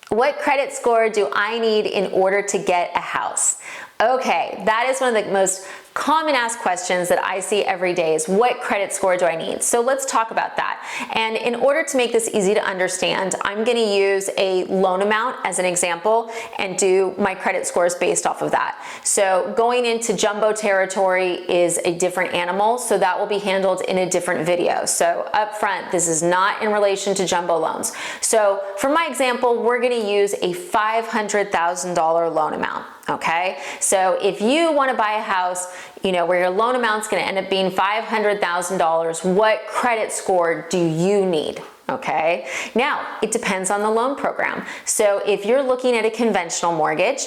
What credit score do I need in order to get a house? Okay, that is one of the most common asked questions that I see every day is what credit score do I need? So let's talk about that. And in order to make this easy to understand, I'm going to use a loan amount as an example and do my credit scores based off of that. So going into jumbo territory is a different animal, so that will be handled in a different video. So up front, this is not in relation to jumbo loans. So for my example, we're going to use a $500,000 loan amount. Okay, so if you want to buy a house, where your loan amount's going to end up being $500,000, what credit score do you need? Okay, now it depends on the loan program. So if you're looking at a conventional mortgage,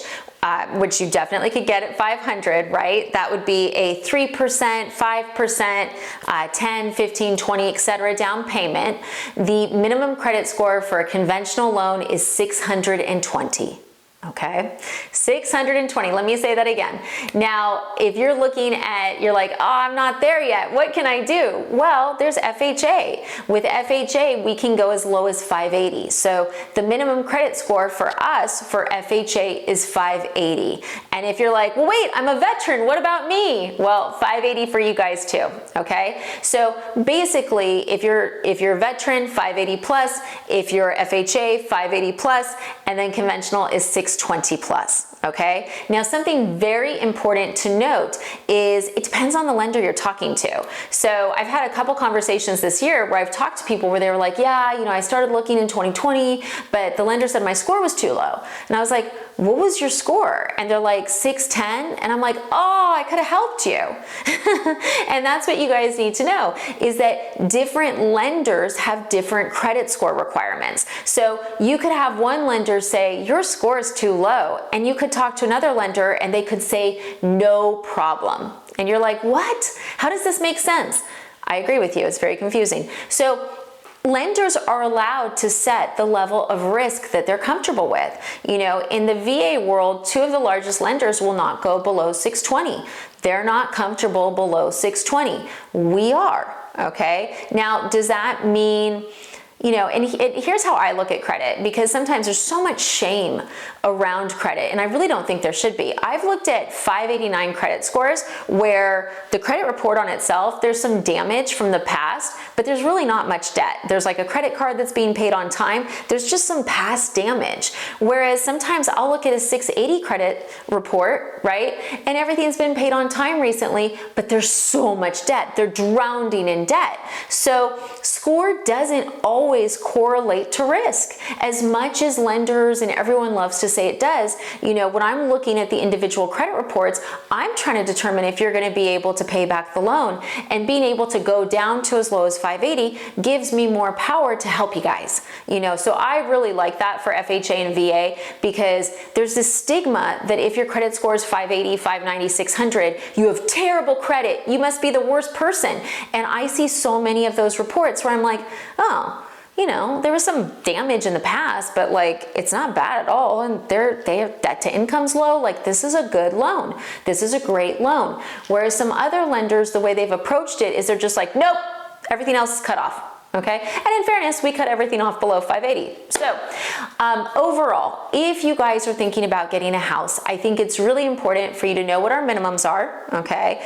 which you definitely could get at 500, right? That would be a 3%, 5%, 10, 15, 20, etc. down payment. The minimum credit score for a conventional loan is 620. Okay, 620. Let me say that again. Now, if you're looking at, you're like, oh, I'm not there yet. What can I do? Well, there's FHA. With FHA, we can go as low as 580. So the minimum credit score for us for FHA is 580. And if you're like, well, wait, I'm a veteran. What about me? Well, 580 for you guys too. Okay. So basically, if you're a veteran, 580 plus. If you're FHA, 580 plus, and then conventional is 620 plus. Okay. Now, something very important to note is it depends on the lender you're talking to. So I've had a couple conversations this year where I've talked to people where they were like, yeah, I started looking in 2020, but the lender said my score was too low. And I was like, what was your score? And they're like 610. And I'm like, oh, I could have helped you. And that's what you guys need to know is that different lenders have different credit score requirements. So you could have one lender say your score is too low, and you could talk to another lender and they could say no problem. And you're like, what? How does this make sense? I agree with you. It's very confusing. So lenders are allowed to set the level of risk that they're comfortable with. In the VA world, two of the largest lenders will not go below 620. They're not comfortable below 620. We are, okay? Now, does that mean, here's how I look at credit, because sometimes there's so much shame around credit, and I really don't think there should be. I've looked at 589 credit scores where the credit report on itself, there's some damage from the past, but there's really not much debt. There's like a credit card that's being paid on time. There's just some past damage. Whereas sometimes I'll look at a 680 credit report, right? And everything's been paid on time recently, but there's so much debt. They're drowning in debt. So score doesn't always correlate to risk as much as lenders and everyone loves to say it does. When I'm looking at the individual credit reports, I'm trying to determine if you're going to be able to pay back the loan, and being able to go down to as low as 580 gives me more power to help you guys. So I really like that for FHA and VA, because there's this stigma that if your credit score is 580, 590, 600, you have terrible credit. You must be the worst person. And I see so many of those reports where I'm like, oh, there was some damage in the past, but it's not bad at all. And their debt to income's low. This is a good loan. This is a great loan. Whereas some other lenders, the way they've approached it is they're just like, nope, everything else is cut off. Okay. And in fairness, we cut everything off below 580. So overall, if you guys are thinking about getting a house, I think it's really important for you to know what our minimums are. Okay.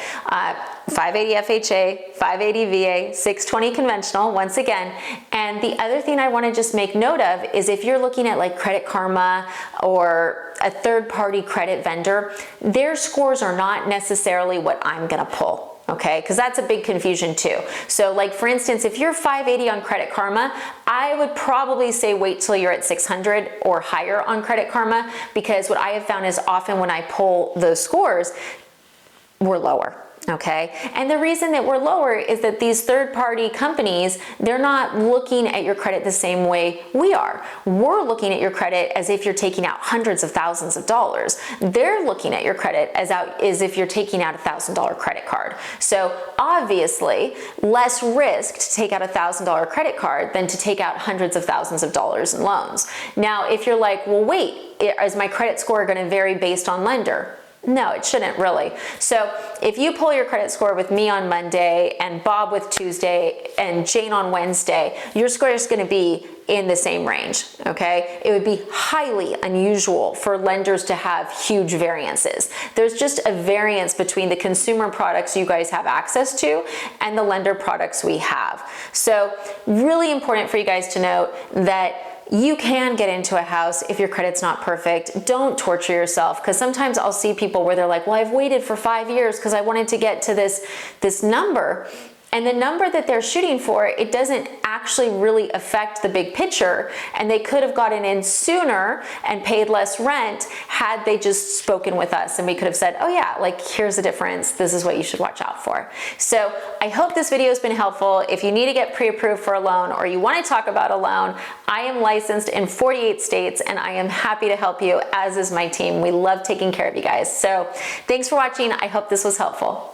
580 FHA, 580 VA, 620 conventional, once again. And the other thing I want to just make note of is if you're looking at Credit Karma or a third-party credit vendor, their scores are not necessarily what I'm going to pull. Okay, because that's a big confusion too. So for instance, if you're 580 on Credit Karma, I would probably say wait till you're at 600 or higher on Credit Karma, because what I have found is often when I pull those scores, we're lower. Okay. And the reason that we're lower is that these third-party companies, they're not looking at your credit the same way we are. We're looking at your credit as if you're taking out hundreds of thousands of dollars. They're looking at your credit as if you're taking out $1,000 credit card. So obviously less risk to take out $1,000 credit card than to take out hundreds of thousands of dollars in loans. Now, if you're like, well, wait, is my credit score going to vary based on lender? No, it shouldn't really. So if you pull your credit score with me on Monday and Bob with Tuesday and Jane on Wednesday, your score is going to be in the same range, okay? It would be highly unusual for lenders to have huge variances. There's just a variance between the consumer products you guys have access to and the lender products we have. So really important for you guys to note that you can get into a house if your credit's not perfect. Don't torture yourself, because sometimes I'll see people where they're like, well, I've waited for 5 years because I wanted to get to this number. And the number that they're shooting for, it doesn't actually really affect the big picture, and they could have gotten in sooner and paid less rent had they just spoken with us, and we could have said, oh yeah, like here's the difference, this is what you should watch out for. So I hope this video has been helpful. If you need to get pre-approved for a loan or you want to talk about a loan, I am licensed in 48 states and I am happy to help you, as is my team. We love taking care of you guys. So thanks for watching. I hope this was helpful.